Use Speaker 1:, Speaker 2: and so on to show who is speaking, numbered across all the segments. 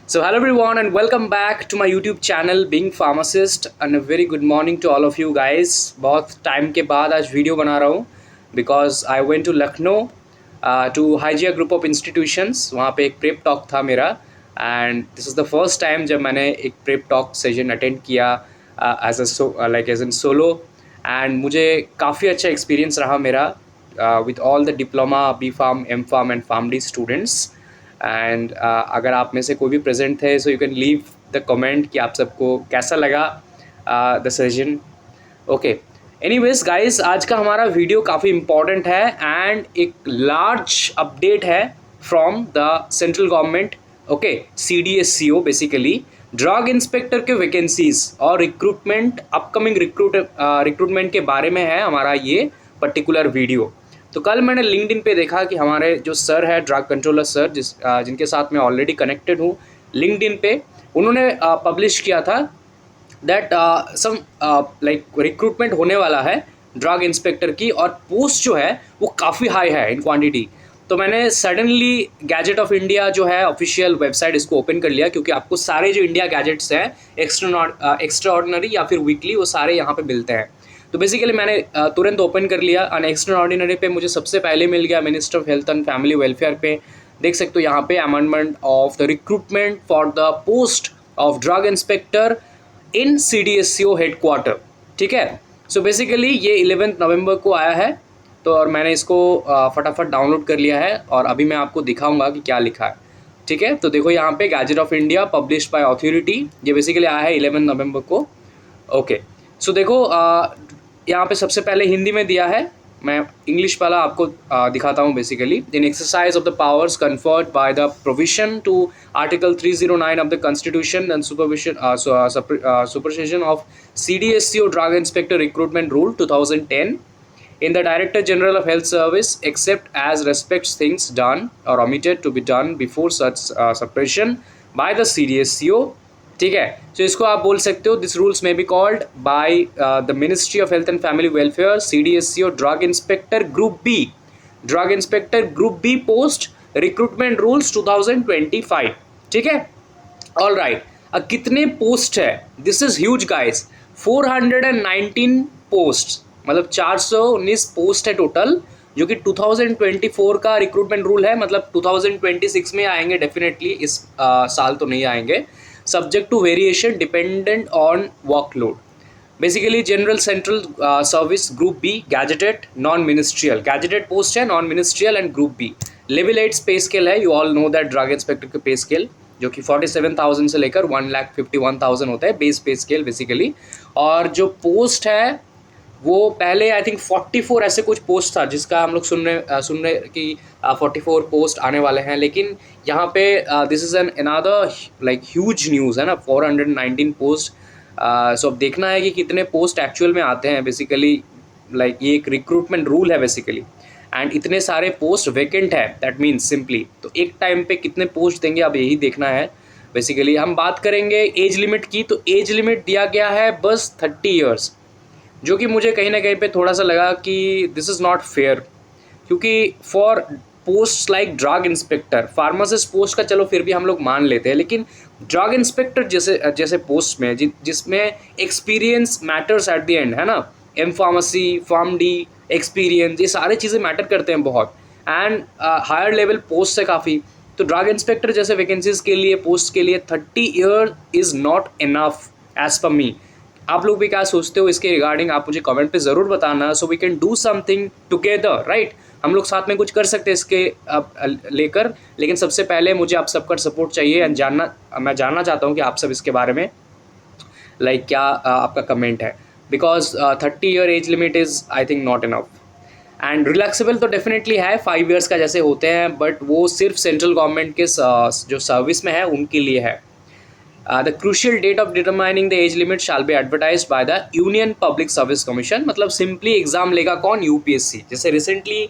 Speaker 1: So hello everyone and welcome back to my YouTube channel Being Pharmacist and a very good morning to all of you guys. बहुत time के बाद आज video बना रहा हूँ because I went to Lucknow to Hygeia Group of Institutions. वहाँ पे एक प्रेप टॉक था मेरा and this is the first time जब मैंने एक प्रेप टॉक सेशन अटेंड किया as in solo and मुझे काफ़ी अच्छा एक्सपीरियंस रहा मेरा with all the diploma, B Pharm, M Pharm and PharmD students. And अगर आप में से कोई भी प्रेजेंट थे so you can leave the comment कि आप सबको कैसा लगा the session. Okay, anyways guys, आज का हमारा वीडियो काफ़ी इम्पॉर्टेंट है एंड एक लार्ज अपडेट है from the central government. Okay, CDSCO basically drug inspector के वैकेंसीज और रिक्रूटमेंट, अपकमिंग रिक्रूटमेंट के बारे में है हमारा ये पर्टिकुलर वीडियो. तो कल मैंने लिंक्डइन पे देखा कि हमारे जो सर है ड्रग कंट्रोलर सर जिनके साथ मैं ऑलरेडी कनेक्टेड हूँ लिंक्डइन पे, उन्होंने पब्लिश किया था दैट सम लाइक रिक्रूटमेंट होने वाला है ड्रग इंस्पेक्टर की और पोस्ट जो है वो काफ़ी हाई है इन क्वांटिटी. तो मैंने सडनली गैजेट ऑफ इंडिया जो है ऑफिशियल वेबसाइट इसको ओपन कर लिया क्योंकि आपको सारे जो इंडिया गैजेट्स हैं एक्स्ट्रा ऑर्डिनरी या फिर वीकली वो सारे यहाँ पे मिलते हैं. तो बेसिकली मैंने तुरंत ओपन कर लिया और एक्स्ट्रा ऑर्डिनरी पे मुझे सबसे पहले मिल गया minister of health and family welfare पे. देख सकते हो यहाँ पे amendment of the recruitment for the post of drug inspector in CDSCO headquarter. ठीक है, सो बेसिकली ये 11 नवंबर को आया है. तो और मैंने इसको फटाफट डाउनलोड कर लिया है और अभी मैं आपको दिखाऊंगा कि क्या लिखा है. ठीक है, तो देखो यहाँ पे gadget of India publish by authority, ये बेसिकली आया है 11 नवंबर को. ओके, सो देखो यहाँ पे सबसे पहले हिंदी में दिया है, मैं इंग्लिश वाला आपको दिखाता हूँ. Basically in exercise of the powers conferred by the provision to article 309 of the constitution and supervision of CDSCO drug inspector recruitment rule 2010 in the Director General of Health Service except as respects things done or omitted to be done before such suppression by the CDSCO. ठीक है, तो इसको आप बोल सकते हो this rules में be called by the ministry of health and family welfare CDSCO drug inspector group B post recruitment rules 2025. ठीक है, ऑल राइट. अब कितने पोस्ट है? This is huge guys. 419 post, मतलब 419 पोस्ट है टोटल, जो कि 2024 का रिक्रूटमेंट रूल है. मतलब 2026 में आएंगे डेफिनेटली, इस साल तो नहीं आएंगे. Subject to variation dependent on workload. Basically general central service group B gazetted non ministerial, gazetted post है non ministerial and group B. Level 8 pay scale है. You all know that drug inspector के pay scale जो कि 47,000 से लेकर 1,51,000 होता है base पे स्केल बेसिकली. और जो पोस्ट है वो पहले आई थिंक 44 ऐसे कुछ पोस्ट था जिसका हम लोग सुन रहे कि 44 पोस्ट आने वाले हैं. लेकिन यहाँ पे this is an another like huge news है ना, 419 पोस्ट. सो अब देखना है कि कितने पोस्ट एक्चुअल में आते हैं. बेसिकली लाइक ये एक रिक्रूटमेंट रूल है बेसिकली एंड इतने सारे पोस्ट वेकेंट है, दैट मीन्स सिंपली तो एक टाइम पे कितने पोस्ट देंगे अब यही देखना है. बेसिकली हम बात करेंगे एज लिमिट की, तो एज लिमिट दिया गया है बस 30 ईयर्स, जो कि मुझे कहीं ना कहीं पे थोड़ा सा लगा कि दिस इज़ नॉट फेयर. क्योंकि for post like drug inspector, pharmacist post का चलो फिर भी हम लोग मान लेते हैं, लेकिन ड्रग इंस्पेक्टर जैसे पोस्ट में जिसमें experience matters at the end, है ना. एम फार्मेसी, PharmD एक्सपीरियंस, ये सारी चीज़ें मैटर करते हैं बहुत. एंड हायर लेवल पोस्ट है काफ़ी. तो ड्रग इंस्पेक्टर जैसे वैकेंसीज के लिए, पोस्ट के लिए 30 year is not enough age per me. आप लोग भी क्या सोचते हो इसके रिगार्डिंग, आप मुझे कमेंट पे ज़रूर बताना, so we can do something together, right. हम लोग साथ में कुछ कर सकते हैं इसके लेकर. लेकिन सबसे पहले मुझे आप सबका सपोर्ट चाहिए एंड मैं जानना चाहता हूँ कि आप सब इसके बारे में लाइक क्या आपका कमेंट है. Because 30 year age limit is I think not enough. And relaxable तो डेफिनेटली है 5 ईयर्स का जैसे होते हैं, बट वो सिर्फ सेंट्रल गवर्नमेंट के जो सर्विस में है उनके लिए है. The crucial date of determining the age limit shall be advertised by the Union Public Service Commission. मतलब सिंपली एग्जाम लेगा कौन? UPSC. जैसे रिसेंटली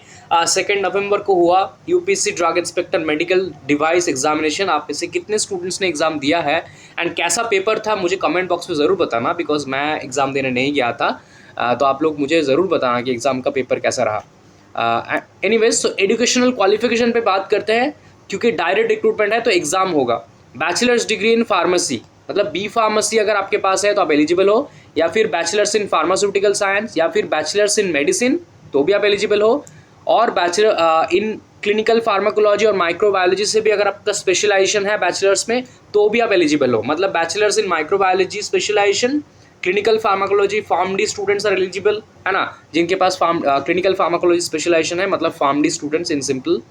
Speaker 1: 2 नवंबर को हुआ UPSC drug inspector medical device examination. आप इससे कितने स्टूडेंट्स ने एग्ज़ाम दिया है एंड कैसा पेपर था मुझे कमेंट बॉक्स में ज़रूर बताना, बिकॉज मैं एग्ज़ाम देने नहीं गया था. तो आप लोग मुझे ज़रूर बताना कि एग्ज़ाम का पेपर कैसा रहा. एनीवेज, सो एजुकेशनल क्वालिफिकेशन पे बात करते हैं. क्योंकि डायरेक्ट रिक्रूटमेंट है तो एग्ज़ाम होगा. बैचलर्स डिग्री इन फार्मेसी, मतलब बी फार्मेसी अगर आपके पास है तो आप एलिजिबल हो, या फिर बैचलर्स इन फार्मास्यूटिकल साइंस, या फिर बैचलर्स इन मेडिसिन तो भी आप एलिजिबल हो, और बैचलर इन क्लिनिकल फार्माकोलॉजी और माइक्रोबायोलॉजी से भी अगर आपका स्पेशलाइजेशन है बैचलर्स में तो भी आप एलिजिबल हो। मतलब bachelors in microbiology specialisation, clinical pharmacology, pharm D students are eligible, है ना, जिनके पास क्लिनिकल फार्माकोलॉजी स्पेशलाइजेशन है, मतलब pharm D students in simple.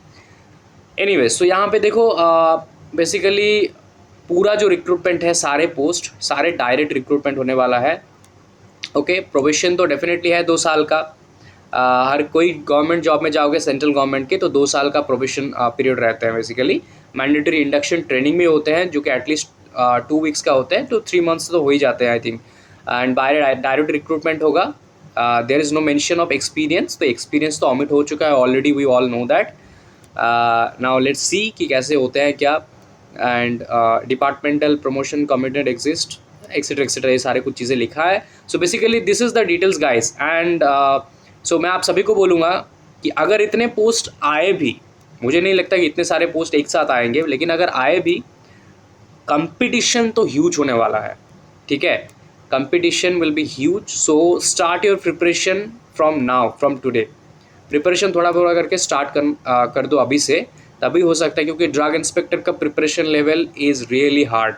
Speaker 1: Anyways, तो यहाँ पे देखो बेसिकली पूरा जो रिक्रूटमेंट है, सारे पोस्ट सारे डायरेक्ट रिक्रूटमेंट होने वाला है। ओके, प्रोबेशन तो डेफिनेटली है 2 साल का। हर कोई गवर्नमेंट जॉब में जाओगे सेंट्रल गवर्नमेंट के तो 2 साल का प्रोबेशन पीरियड रहते हैं। बेसिकली मैंडेटरी इंडक्शन ट्रेनिंग में होते हैं जो कि एटलीस्ट 2 वीक्स का होते हैं, तो 3 मंथ्स तो हो ही जाते हैं I think. And by direct recruitment होगा। There is no mention of experience, तो एक्सपीरियंस तो ऑमिट हो चुका है already, we all know that. Now let's see कि कैसे होते हैं क्या। And departmental promotion committed exist etcetera etcetera, ये सारे कुछ चीज़ें लिखा है। So basically this is the details guys. And so मैं आप सभी को बोलूँगा कि अगर इतने पोस्ट आए भी, मुझे नहीं लगता कि इतने सारे पोस्ट एक साथ आएंगे, लेकिन अगर आए भी, कंपटीशन तो ह्यूज होने वाला है, ठीक है, competition will be huge. So start your preparation from now, from today. Preparation थोड़ा थोड़ा करके स्टार्ट कर दो अभी से, तभी हो सकता है, क्योंकि ड्रग इंस्पेक्टर का preparation level is really hard,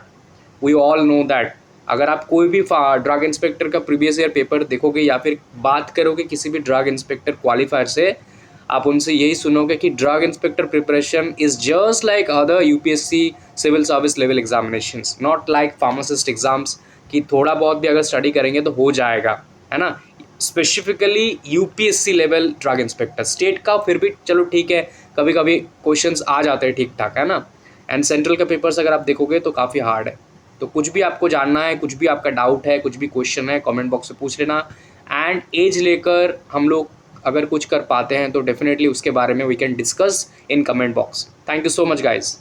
Speaker 1: we all know that. अगर आप कोई भी ड्रग इंस्पेक्टर का प्रीवियस ईयर पेपर देखोगे या फिर बात करोगे किसी भी ड्रग इंस्पेक्टर क्वालिफायर से, आप उनसे यही सुनोगे कि drug inspector preparation is just like other UPSC civil service level examinations, not like pharmacist exams कि थोड़ा बहुत भी अगर स्टडी करेंगे तो हो जाएगा, है ना। Specifically UPSC level drug inspector, state का फिर भी चलो ठीक है, कभी कभी क्वेश्चंस आ जाते हैं ठीक ठाक, है ना। एंड सेंट्रल का पेपर्स अगर आप देखोगे तो काफ़ी हार्ड है। तो कुछ भी आपको जानना है, कुछ भी आपका डाउट है, कुछ भी क्वेश्चन है, कमेंट बॉक्स में पूछ लेना। एंड एज लेकर हम लोग अगर कुछ कर पाते हैं तो डेफिनेटली उसके बारे में we can discuss in comment box. Thank you so much guys.